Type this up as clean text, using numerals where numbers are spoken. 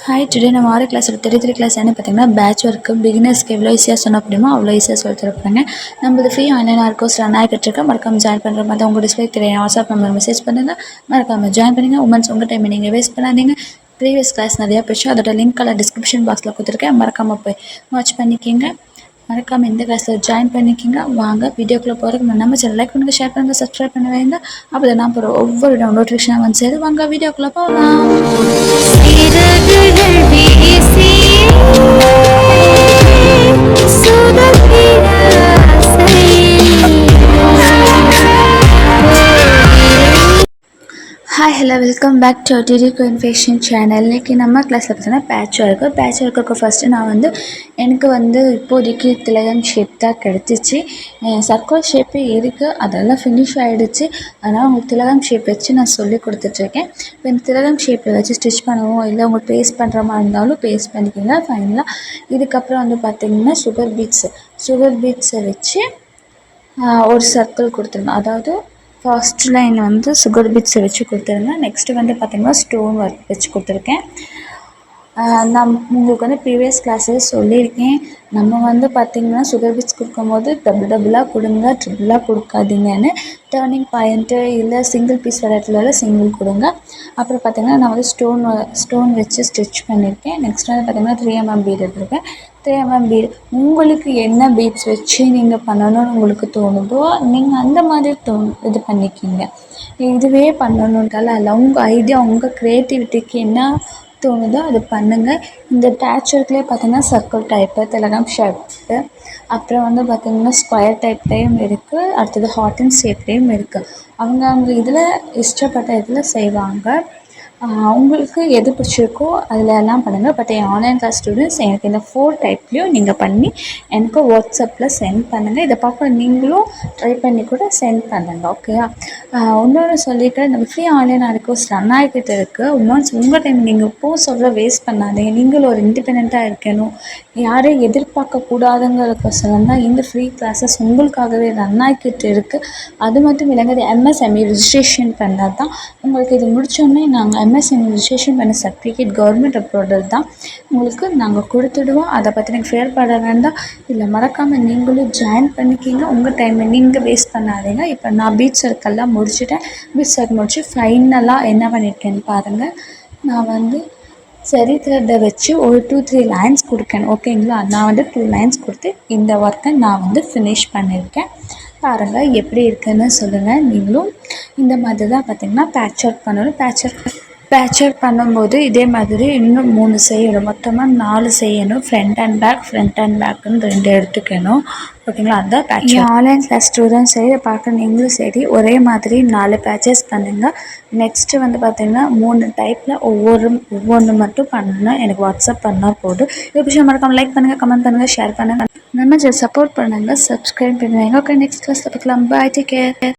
Hi, today நம்ம ஆறு கிளாஸோட 33 கிளாஸ் என்ன பார்த்தீங்கன்னா பேட்ச் ஒர்க்கு பிகினர்ஸ்க்கு எவ்வளோ ஈஸியாக சொன்ன முடியுமோ அவ்வளோ ஈஸியாக சொல்லி தரப்பாங்க. நம்மளது ஃப்ரீ ஆன்லைன் கோர்ஸ் ரன் ஆகிட்டு இருக்கு. மறக்காம ஜாயின் பண்ணுற மாதிரி உங்கள் டிஸ்பிளே தெரியும் வாட்ஸ்அப் நம்பர் மெசேஜ் பண்ணுங்கள். மறக்காம ஜாயின் பண்ணுங்கள். உமன்ஸ் உங்கள் டைம் நீங்கள் வேஸ்ட் பண்ணாதீங்க. ப்ரீவியஸ் கிளாஸ் நிறையா போச்சு. அதோட லிங்க்கெல்லாம் டிஸ்கிரிப்ஷன் பாக்ஸில் கொடுத்துருக்கேன். மறக்காமல் போய் வாட்ச் பண்ணிக்கிங்க. மறக்காமல் இந்த கிளாஸில் ஜாயின் பண்ணிக்கிங்க. வாங்க வீடியோக்குள்ளே போகிறதுக்கு நம்ம சேனல் லைக் பண்ணுங்கள், ஷேர் பண்ணுங்கள், சப்ஸ்கிரைப் பண்ண வைங்க. அப்போ தான் நான் போகிற ஒவ்வொரு நோட்டிஃபிகேஷனாக வந்து சேரும். வாங்க வீடியோக்குள்ளே போகலாம். Hi, hello, welcome back to DD queen fashion channel. இன்றைக்கி நம்ம கிளாஸில் பார்த்தீங்கன்னா பேட்ச் ஒர்க்கு ஃபஸ்ட்டு நான் எனக்கு இப்போதைக்கு திலகம் ஷேப் தான் கிடச்சிச்சு. சர்க்கிள் ஷேப்பு இருக்குது, அதெல்லாம் ஃபினிஷ் ஆகிடுச்சு. அதனால் உங்களுக்கு திலகம் ஷேப் வச்சு நான் சொல்லி கொடுத்துட்ருக்கேன். இப்போ இந்த திலகம் ஷேப்பில் வச்சு ஸ்டிச் பண்ணவும் இல்லை உங்களுக்கு பேஸ்ட் பண்ணுற மாதிரி இருந்தாலும் பேஸ்ட் பண்ணிக்கோங்க ஃபைனலாக. இதுக்கப்புறம் பார்த்திங்கன்னா சுகர் பீட்ஸை வச்சு ஒரு சர்க்கிள் கொடுத்துருங்க. அதாவது ஃபர்ஸ்ட் லைன் சுகர் பீட்ஸை வச்சு கொடுத்துருங்க. நெக்ஸ்ட்டு பார்த்திங்கன்னா ஸ்டோன் ஒர்க் வச்சு கொடுத்துருக்கேன். நான் உங்களுக்கு ப்ரீவியஸ் கிளாஸில் சொல்லியிருக்கேன். நம்ம பார்த்திங்கன்னா சுகர் பீட்ஸ் கொடுக்கும்போது டபுளாக கொடுங்க, ட்ரிபிளாக கொடுக்காதீங்கன்னு. டேர்னிங் பாயிண்ட்டு இல்லை சிங்கிள் பீஸ் வர இடத்துல சிங்கிள் கொடுங்க. அப்புறம் பார்த்திங்கன்னா நான் ஸ்டோன் வச்சு ஸ்டிச் பண்ணியிருக்கேன். நெக்ஸ்ட் பார்த்திங்கன்னா 3mm பீட் எடுத்துருக்கேன். 3mm பீட் உங்களுக்கு என்ன பீட்ஸ் வச்சு நீங்கள் பண்ணணும்னு உங்களுக்கு தோணுதோ நீங்கள் அந்த மாதிரி இது பண்ணிக்கிங்க. இதுவே பண்ணணுன்றால இல்லை, உங்கள் ஐடியா உங்கள் க்ரியேட்டிவிட்டிக்கு என்ன தோணுதோ அது பண்ணுங்கள். இந்த பேட்ச் ஒர்க்லேயே பார்த்திங்கன்னா சர்க்கிள் டைப்பு, திலகம் ஷேப்பு, அப்புறம் பார்த்திங்கன்னா ஸ்கொயர் டைப்லேயும் இருக்குது. அடுத்தது ஹார்ட் அண்ட் ஷேப்லேயும் இருக்குது. அவங்க இதில் இஷ்டப்பட்ட இதில் செய்வாங்க. உங்களுக்கு எது பிடிச்சிருக்கோ அதில் எல்லாம் பண்ணுங்கள். பட் என் ஆன்லைன் கிளாஸ் ஸ்டூடெண்ட்ஸ் எனக்கு இந்த 4 டைப்லேயும் நீங்கள் பண்ணி எனக்கு வாட்ஸ்அப்பில் சென்ட் பண்ணுங்கள். இதை பார்க்க நீங்களும் ட்ரை பண்ணி கூட சென்ட் பண்ணுங்கள், ஓகேயா? இன்னொன்று சொல்லியிருக்கேன், நம்ம ஃப்ரீ ஆன்லைன் கோர்ஸ் ரன் ஆகிக்கிட்டு இருக்குது. இன்னொன்று உங்கள் டைம் நீங்கள் இப்போது சொல்ல வேஸ்ட் பண்ணாதீங்க. நீங்களும் ஒரு இண்டிபெண்ட்டாக இருக்கணும், யாரையும் எதிர்பார்க்கக்கூடாதுங்கிறதுக்கோசரம் தான் இந்த ஃப்ரீ கிளாஸஸ் உங்களுக்காகவே ரன் ஆகிக்கிட்டு இருக்குது. அது மட்டும் இல்லைங்க, இது MSME ரிஜிஸ்ட்ரேஷன் பண்ணது தான். உங்களுக்கு இது முடித்தோடனே நாங்கள் MSME ரிஜிஸ்ட்ரேஷன் பண்ண சர்டிஃபிகேட் கவர்மெண்ட் அப்ரூவல் தான் உங்களுக்கு நாங்கள் கொடுத்துடுவோம். அதை பற்றி எனக்கு ஃபேர் பண்ண வேண்டாம். இல்லை, மறக்காமல் நீங்களும் ஜாயின் பண்ணிக்கிங்க. உங்கள் டைமை நீங்கள் வேஸ்ட் பண்ணாதீங்க. இப்போ நான் பீட்ஸ் ஒர்க்கெல்லாம் முடிச்சுட்டேன். பீட்ஸ் ஒர்க் முடிச்சு ஃபைனலாக என்ன பண்ணியிருக்கேன்னு பாருங்கள். நான் சரி த்ரெட்டை வச்சு ஒரு 2-3 லைன்ஸ் கொடுக்கணும், ஓகேங்களா? நான் 2 லைன்ஸ் கொடுத்து இந்த ஒர்க்கை நான் ஃபினிஷ் பண்ணியிருக்கேன். பாருங்கள் எப்படி இருக்குன்னு சொல்லுங்கள். நீங்களும் இந்த மாதிரி தான் பார்த்திங்கன்னா பேட்ச் ஒர்க் பண்ணணும். பேட்ச் ஒர்க் பண்ணும்போது இதே மாதிரி இன்னும் 3 செய்யணும், மொத்தமாக 4 செய்யணும். ஃப்ரண்ட் அண்ட் பேக்குன்னு 2 எடுத்துக்கணும், ஓகேங்களா? அதுதான் பேட்ச். ஆன்லைன் கிளாஸ் ஸ்டூடெண்ட்ஸ் சரி, இதை பார்க்க நீங்களும் சரி ஒரே மாதிரி 4 பேட்சஸ் பண்ணுங்கள். நெக்ஸ்ட்டு பார்த்திங்கன்னா 3 டைப்பில் ஒவ்வொன்று மட்டும் பண்ணணும். எனக்கு வாட்ஸ்அப் பண்ணால் போதும். இது விஷயம் மறக்காமல் லைக் பண்ணுங்கள், கமெண்ட் பண்ணுங்கள், ஷேர் பண்ணுங்கள். நம்ம சப்போர்ட் பண்ணுங்கள், சப்ஸ்கிரைப் பண்ணுவாங்க. ஓகே, நெக்ஸ்ட் கிளாஸில் பார்க்கலாம். பாய், டேக் கேர்.